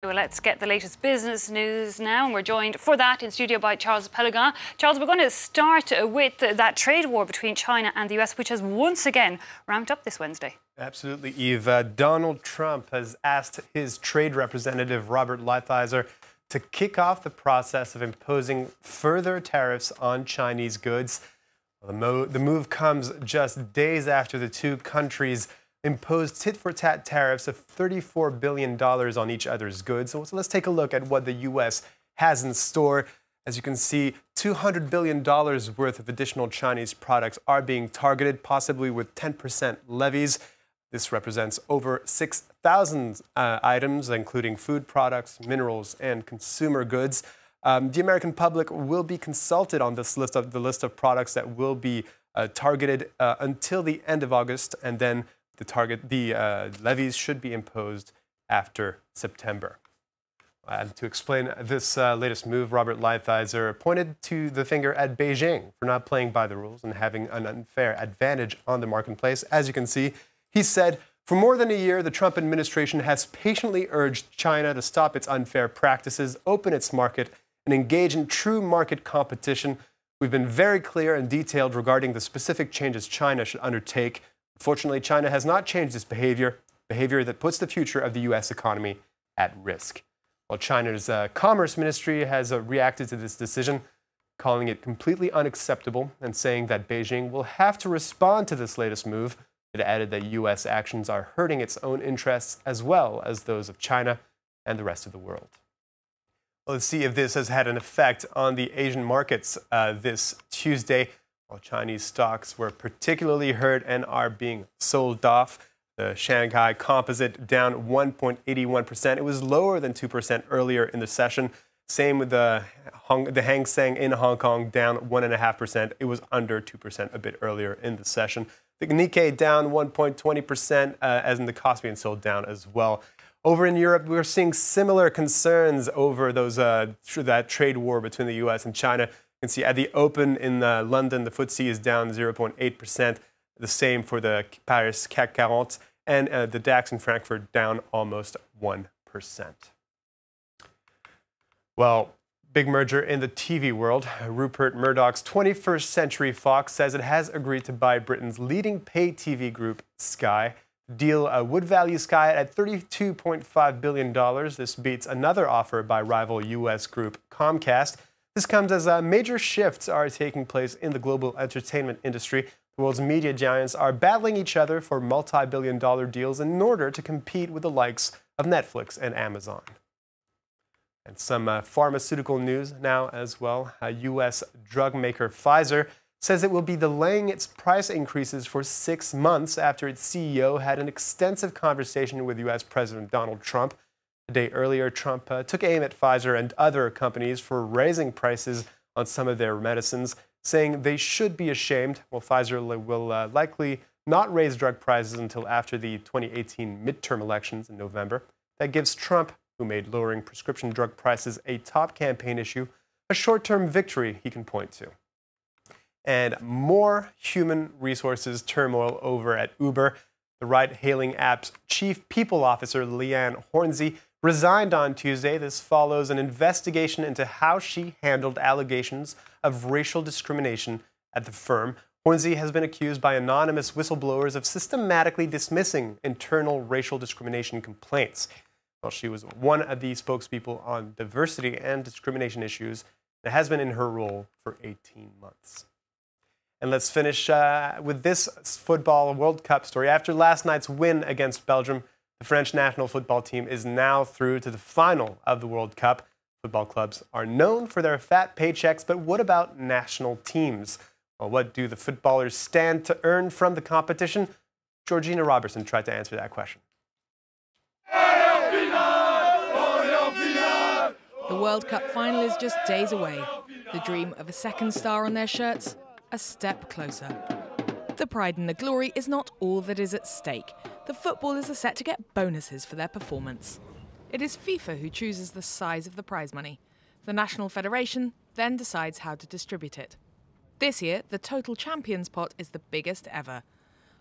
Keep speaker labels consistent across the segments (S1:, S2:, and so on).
S1: Well, let's get the latest business news now, and we're joined for that in studio by Charles Pellegrin. Charles, we're going to start with that trade war between China and the US, which has once again ramped up this Wednesday.
S2: Absolutely, Eve. Donald Trump has asked his trade representative, Robert Lighthizer, to kick off the process of imposing further tariffs on Chinese goods. The move comes just days after the two countries imposed tit-for-tat tariffs of $34 billion on each other's goods. So let's take a look at what the U.S. has in store. As you can see, $200 billion worth of additional Chinese products are being targeted, possibly with 10% levies. This represents over 6,000 items, including food products, minerals, and consumer goods. The American public will be consulted on this list of products that will be targeted until the end of August, and then the levies should be imposed after September. And to explain this latest move, Robert Lighthizer pointed to the finger at Beijing for not playing by the rules and having an unfair advantage on the marketplace. As you can see, he said, for more than a year, the Trump administration has patiently urged China to stop its unfair practices, open its market, and engage in true market competition. We've been very clear and detailed regarding the specific changes China should undertake. Unfortunately, China has not changed its behavior that puts the future of the U.S. economy at risk. Well, China's Commerce Ministry has reacted to this decision, calling it completely unacceptable and saying that Beijing will have to respond to this latest move. It added that U.S. actions are hurting its own interests as well as those of China and the rest of the world. Well, let's see if this has had an effect on the Asian markets this Tuesday. While Chinese stocks were particularly hurt and are being sold off, the Shanghai Composite down 1.81%. It was lower than 2% earlier in the session. Same with the Hang Seng in Hong Kong, down 1.5%. It was under 2% a bit earlier in the session. The Nikkei down 1.20%, as in the Kospi and Seoul down as well. Over in Europe, we're seeing similar concerns over that trade war between the U.S. and China. You can see at the open in London, the FTSE is down 0.8%. The same for the Paris CAC 40, and the DAX in Frankfurt down almost 1%. Well, big merger in the TV world. Rupert Murdoch's 21st Century Fox says it has agreed to buy Britain's leading pay TV group, Sky. The deal would value Sky at $32.5 billion. This beats another offer by rival U.S. group Comcast. This comes as major shifts are taking place in the global entertainment industry. The world's media giants are battling each other for multi-billion-dollar deals in order to compete with the likes of Netflix and Amazon. And some pharmaceutical news now as well. U.S. drug maker Pfizer says it will be delaying its price increases for 6 months after its CEO had an extensive conversation with U.S. President Donald Trump. A day earlier, Trump took aim at Pfizer and other companies for raising prices on some of their medicines, saying they should be ashamed. Well, Pfizer will likely not raise drug prices until after the 2018 midterm elections in November. That gives Trump, who made lowering prescription drug prices a top campaign issue, a short-term victory he can point to. And more human resources turmoil over at Uber. The ride-hailing app's chief people officer, Leanne Hornsey, resigned on Tuesday. This follows an investigation into how she handled allegations of racial discrimination at the firm. Hornsey has been accused by anonymous whistleblowers of systematically dismissing internal racial discrimination complaints. Well, she was one of the spokespeople on diversity and discrimination issues and has been in her role for 18 months. And let's finish with this football World Cup story. After last night's win against Belgium, the French national football team is now through to the final of the World Cup. Football clubs are known for their fat paychecks, but what about national teams? Well, what do the footballers stand to earn from the competition? Georgina Robertson tried to answer that question.
S3: The World Cup final is just days away. The dream of a second star on their shirts, a step closer. The pride and the glory is not all that is at stake. The footballers are set to get bonuses for their performance. It is FIFA who chooses the size of the prize money. The National Federation then decides how to distribute it. This year, the total champions pot is the biggest ever.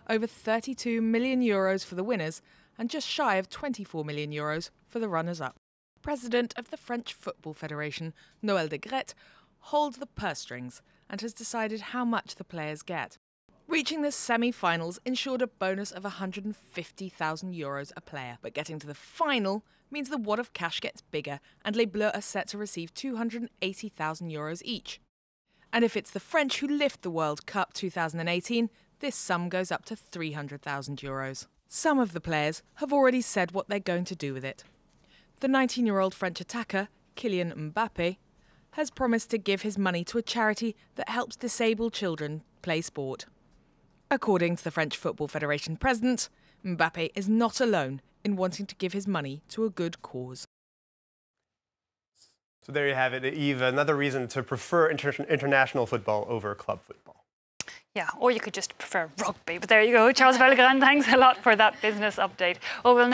S3: Over €32 million for the winners and just shy of €24 million for the runners-up. President of the French Football Federation, Noël de Gret, holds the purse strings and has decided how much the players get. Reaching the semi-finals ensured a bonus of €150,000 a player, but getting to the final means the wad of cash gets bigger and Les Bleus are set to receive €280,000 each. And if it's the French who lift the World Cup 2018, this sum goes up to €300,000. Some of the players have already said what they're going to do with it. The 19-year-old French attacker, Kylian Mbappé, has promised to give his money to a charity that helps disabled children play sport. According to the French Football Federation president, Mbappé is not alone in wanting to give his money to a good cause.
S2: So there you have it, Eve. Another reason to prefer international football over club football.
S1: Yeah, or you could just prefer rugby. But there you go. Charles Pellegrin, thanks a lot for that business update. Well, we'll